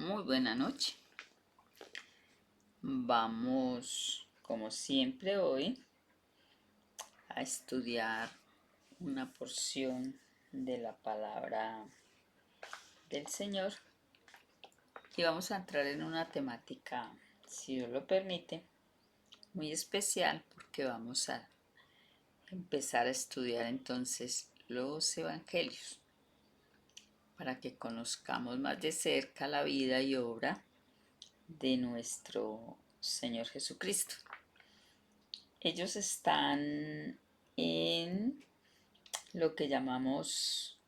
Muy buena noche. Vamos, como siempre hoy, a estudiar una porción de la palabra del Señor y vamos a entrar en una temática, si Dios lo permite, muy especial porque vamos a empezar a estudiar entonces los evangelios para que conozcamos más de cerca la vida y obra de nuestro Señor Jesucristo. Ellos están en lo que llamamos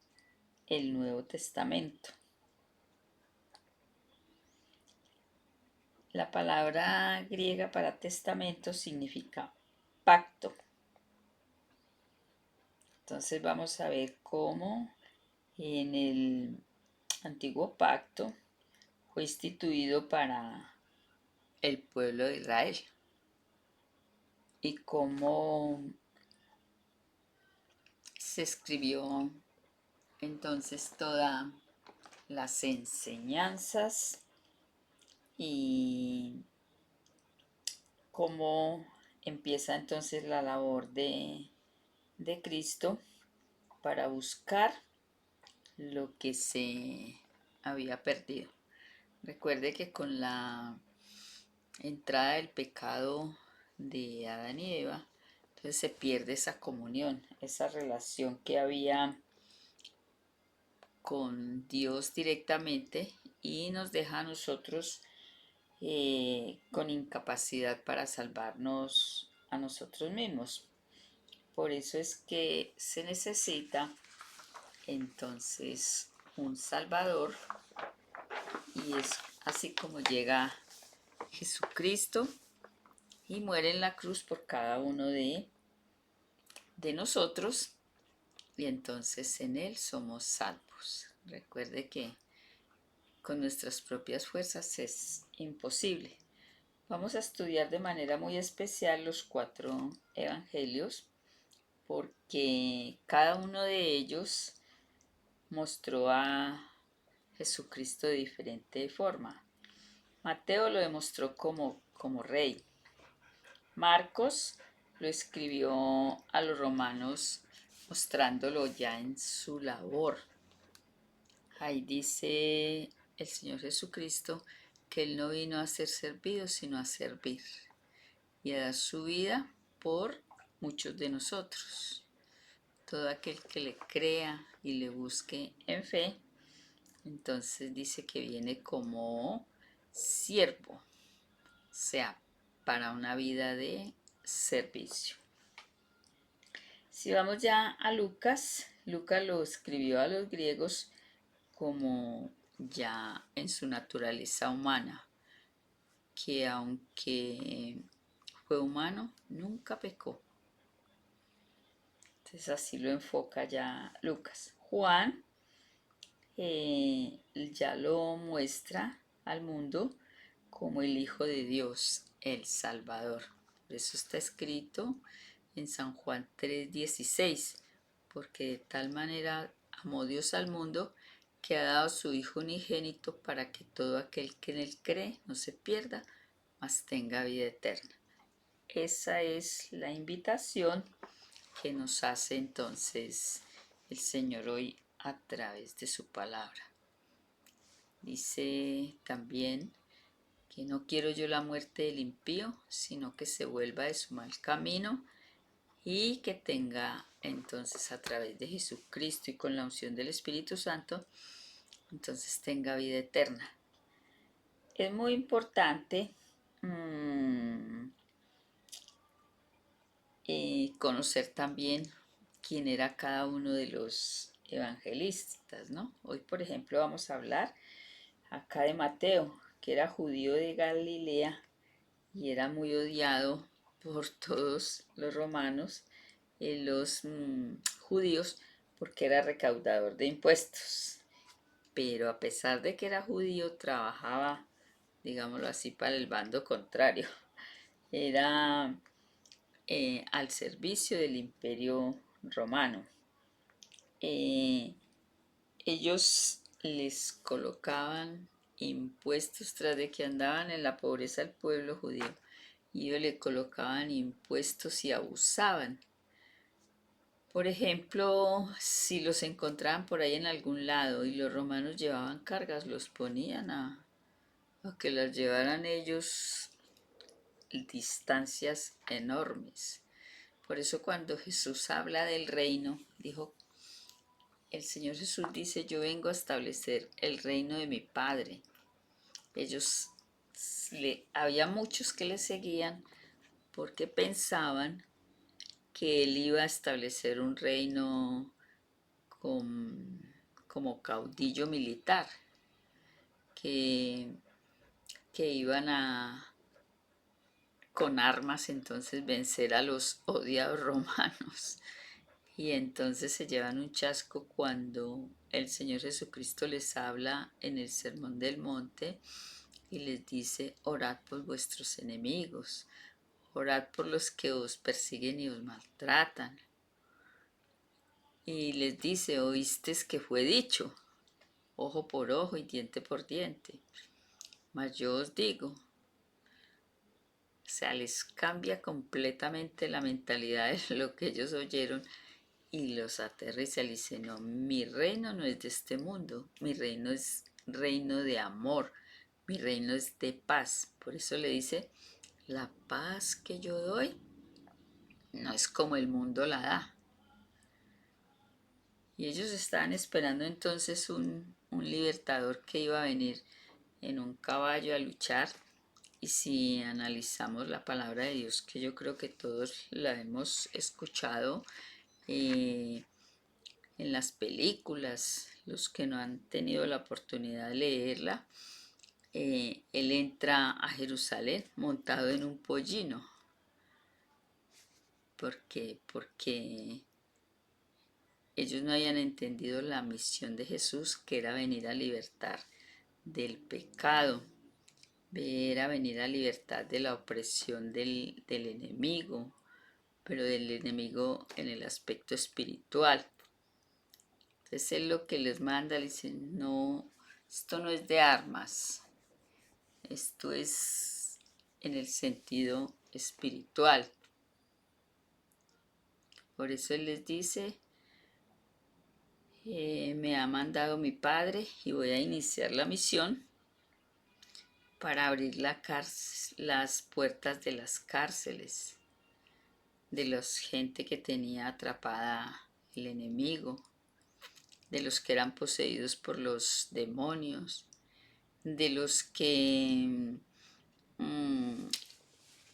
el Nuevo Testamento. La palabra griega para testamento significa pacto. Entonces vamos a ver cómo en el antiguo pacto fue instituido para el pueblo de Israel y cómo se escribió entonces todas las enseñanzas y cómo empieza entonces la labor de Cristo para buscar lo que se había perdido. Recuerde que con la entrada del pecado de Adán y Eva, entonces se pierde esa comunión, esa relación que había con Dios directamente y nos deja a nosotros con incapacidad para salvarnos a nosotros mismos. Por eso es que se necesita entonces un Salvador y es así como llega Jesucristo y muere en la cruz por cada uno de nosotros y entonces en Él somos salvos. Recuerde que con nuestras propias fuerzas es imposible. Vamos a estudiar de manera muy especial los 4 evangelios porque cada uno de ellos mostró a Jesucristo de diferente forma. Mateo lo demostró como rey. Marcos lo escribió a los romanos mostrándolo ya en su labor. Ahí dice el Señor Jesucristo que Él no vino a ser servido, sino a servir y a dar su vida por muchos de nosotros. Todo aquel que le crea y le busque en fe, entonces dice que viene como siervo, o sea, para una vida de servicio. Si vamos ya a Lucas, Lucas lo escribió a los griegos como ya en su naturaleza humana, que aunque fue humano, nunca pecó. Entonces así lo enfoca ya Lucas. Juan ya lo muestra al mundo como el Hijo de Dios, el Salvador. Por eso está escrito en San Juan 3:16, porque de tal manera amó Dios al mundo que ha dado a su Hijo unigénito para que todo aquel que en Él cree no se pierda, mas tenga vida eterna. Esa es la invitación que nos hace entonces el Señor hoy a través de su palabra. Dice también que no quiero yo la muerte del impío, sino que se vuelva de su mal camino y que tenga entonces a través de Jesucristo y con la unción del Espíritu Santo, entonces tenga vida eterna. Es muy importante conocer también quién era cada uno de los evangelistas, ¿no? Hoy, por ejemplo, vamos a hablar acá de Mateo, que era judío de Galilea y era muy odiado por todos los romanos, los judíos, porque era recaudador de impuestos. Pero a pesar de que era judío, trabajaba, digámoslo así, para el bando contrario. Era al servicio del imperio romano. Ellos les colocaban impuestos tras de que andaban en la pobreza al pueblo judío. Y ellos le colocaban impuestos y abusaban. Por ejemplo, si los encontraban por ahí en algún lado y los romanos llevaban cargas, los ponían a que las llevaran ellos distancias enormes. Por eso cuando Jesús habla del reino, dijo, el Señor Jesús dice, yo vengo a establecer el reino de mi Padre. Había muchos que le seguían porque pensaban que él iba a establecer un reino como caudillo militar, que iban a con armas entonces vencer a los odiados romanos. Y entonces se llevan un chasco cuando el Señor Jesucristo les habla en el Sermón del Monte y les dice, orad por vuestros enemigos, orad por los que os persiguen y os maltratan. Y les dice, oísteis que fue dicho, ojo por ojo y diente por diente. Mas yo os digo, o sea, les cambia completamente la mentalidad de lo que ellos oyeron y los aterriza. Le dice, no, mi reino no es de este mundo, mi reino es reino de amor, mi reino es de paz. Por eso le dice, la paz que yo doy no es como el mundo la da. Y ellos estaban esperando entonces un libertador que iba a venir en un caballo a luchar. Y si analizamos la palabra de Dios, que yo creo que todos la hemos escuchado en las películas, los que no han tenido la oportunidad de leerla, él entra a Jerusalén montado en un pollino. Porque ellos no habían entendido la misión de Jesús, que era venir a libertar del pecado, era venir a libertad de la opresión del enemigo, pero del enemigo en el aspecto espiritual. Entonces él lo que les manda, le dice, no, esto no es de armas, esto es en el sentido espiritual. Por eso él les dice, me ha mandado mi Padre y voy a iniciar la misión para abrir las puertas de las cárceles, de la gente que tenía atrapada el enemigo, de los que eran poseídos por los demonios, de los que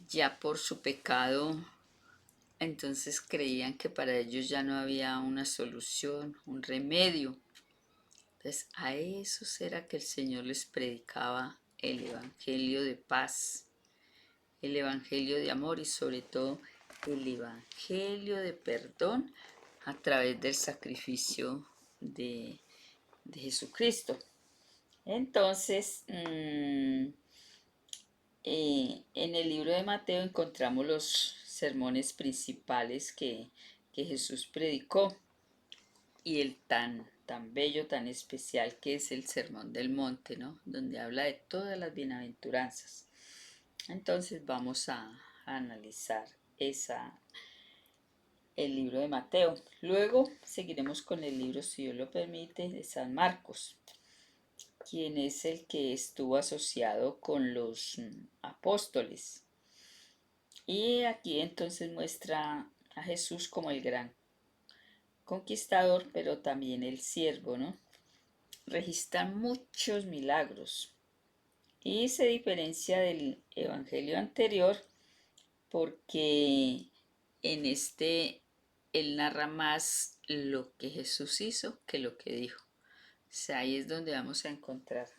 ya por su pecado entonces creían que para ellos ya no había una solución, un remedio. Entonces a esos era que el Señor les predicaba el evangelio de paz, el evangelio de amor y sobre todo el evangelio de perdón a través del sacrificio de Jesucristo. Entonces, en el libro de Mateo encontramos los sermones principales que Jesús predicó y el tan bello, tan especial que es el Sermón del Monte, ¿no? Donde habla de todas las bienaventuranzas. Entonces vamos a analizar el libro de Mateo. Luego seguiremos con el libro, si Dios lo permite, de San Marcos, quien es el que estuvo asociado con los apóstoles. Y aquí entonces muestra a Jesús como el gran conquistador, pero también el siervo, ¿no? Registra muchos milagros y se diferencia del evangelio anterior porque en este él narra más lo que Jesús hizo que lo que dijo. O sea, ahí es donde vamos a encontrar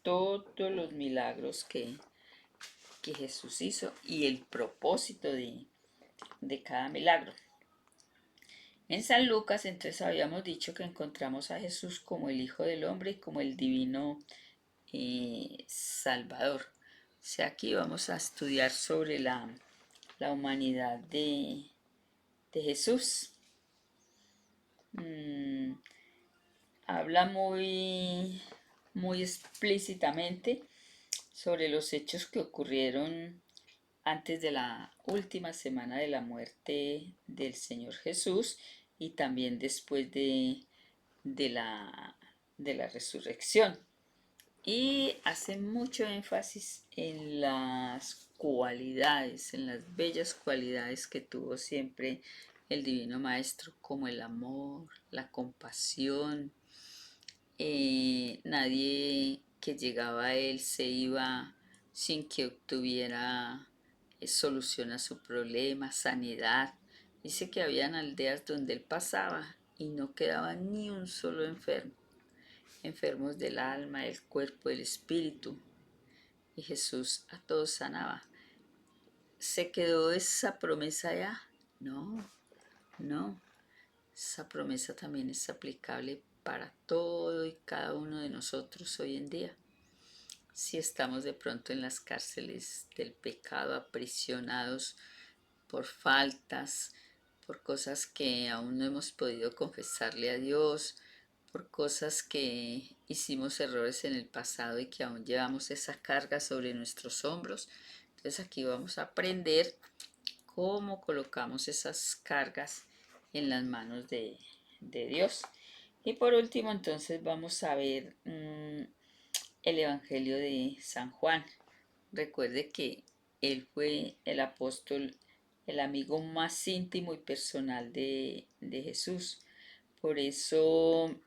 todos los milagros que Jesús hizo y el propósito de cada milagro. En San Lucas entonces habíamos dicho que encontramos a Jesús como el Hijo del Hombre y como el divino Salvador. O sea, aquí vamos a estudiar sobre la humanidad de Jesús. Habla muy muy explícitamente sobre los hechos que ocurrieron antes de la última semana de la muerte del Señor Jesús y también después de la, de la resurrección. Y hace mucho énfasis en las cualidades, en las bellas cualidades que tuvo siempre el Divino Maestro, como el amor, la compasión. Nadie que llegaba a él se iba sin que obtuviera solución a su problema, sanidad. Dice que habían aldeas donde él pasaba y no quedaba ni un solo enfermo, enfermos del alma, del cuerpo, del espíritu, y Jesús a todos sanaba. ¿Se quedó esa promesa ya? No, no. Esa promesa también es aplicable para todo y cada uno de nosotros hoy en día. Si estamos de pronto en las cárceles del pecado, aprisionados por faltas, por cosas que aún no hemos podido confesarle a Dios, por cosas que hicimos errores en el pasado y que aún llevamos esa carga sobre nuestros hombros. Entonces aquí vamos a aprender cómo colocamos esas cargas en las manos de Dios. Y por último, entonces vamos a ver el Evangelio de San Juan. Recuerde que él fue el apóstol, el amigo más íntimo y personal de Jesús. Por eso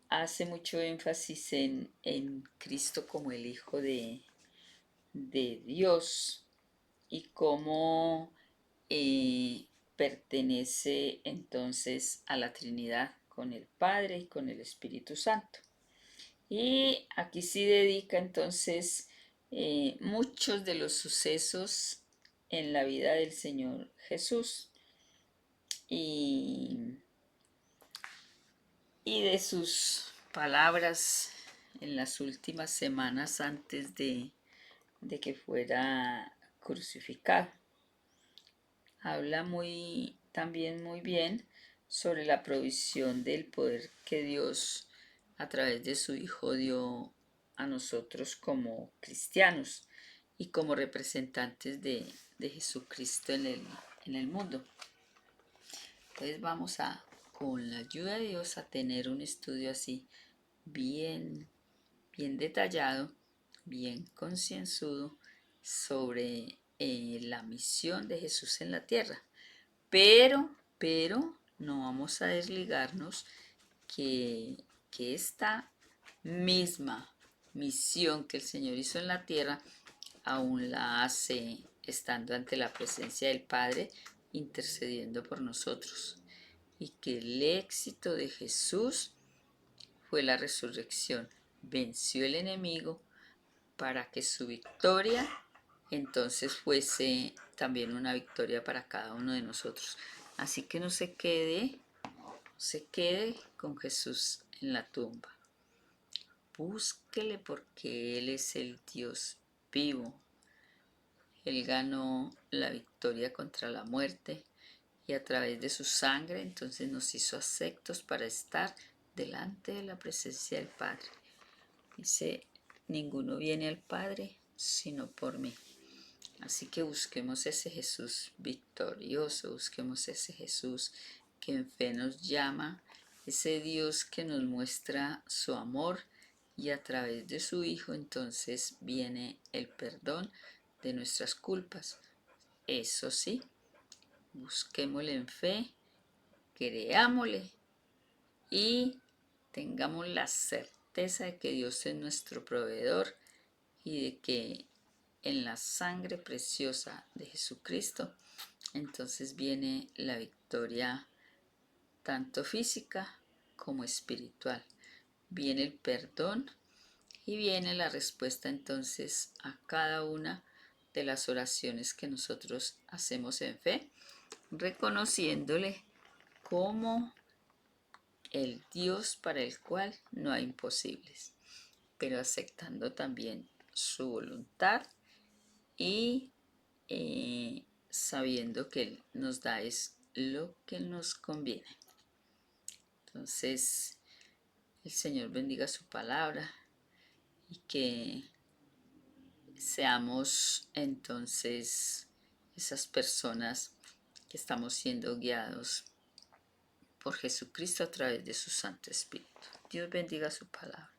hace mucho énfasis en Cristo como el Hijo de Dios y cómo pertenece entonces a la Trinidad con el Padre y con el Espíritu Santo. Y aquí sí dedica entonces muchos de los sucesos en la vida del Señor Jesús y, y de sus palabras en las últimas semanas antes de que fuera crucificado. Habla también muy bien sobre la provisión del poder que Dios a través de su Hijo dio a nosotros como cristianos y como representantes de Jesucristo en el mundo. Entonces vamos con la ayuda de Dios, a tener un estudio así bien, bien detallado, bien concienzudo sobre la misión de Jesús en la tierra. Pero no vamos a desligarnos que esta misma misión que el Señor hizo en la tierra aún la hace estando ante la presencia del Padre, intercediendo por nosotros. Y que el éxito de Jesús fue la resurrección. Venció el enemigo para que su victoria entonces fuese también una victoria para cada uno de nosotros. Así que no se quede con Jesús en la tumba. Búsquele porque Él es el Dios vivo. Él ganó la victoria contra la muerte y a través de su sangre entonces nos hizo aceptos para estar delante de la presencia del Padre. Dice, ninguno viene al Padre sino por mí. Así que busquemos ese Jesús victorioso, busquemos ese Jesús que en fe nos llama, ese Dios que nos muestra su amor y a través de su Hijo entonces viene el perdón de nuestras culpas. Eso sí, busquémosle en fe, creámosle y tengamos la certeza de que Dios es nuestro proveedor y de que en la sangre preciosa de Jesucristo entonces viene la victoria tanto física como espiritual. Viene el perdón y viene la respuesta entonces a cada una de las oraciones que nosotros hacemos en fe, reconociéndole como el Dios para el cual no hay imposibles, pero aceptando también su voluntad y sabiendo que Él nos da es lo que nos conviene. Entonces, el Señor bendiga su palabra y que seamos entonces esas personas que estamos siendo guiados por Jesucristo a través de su Santo Espíritu. Dios bendiga su palabra.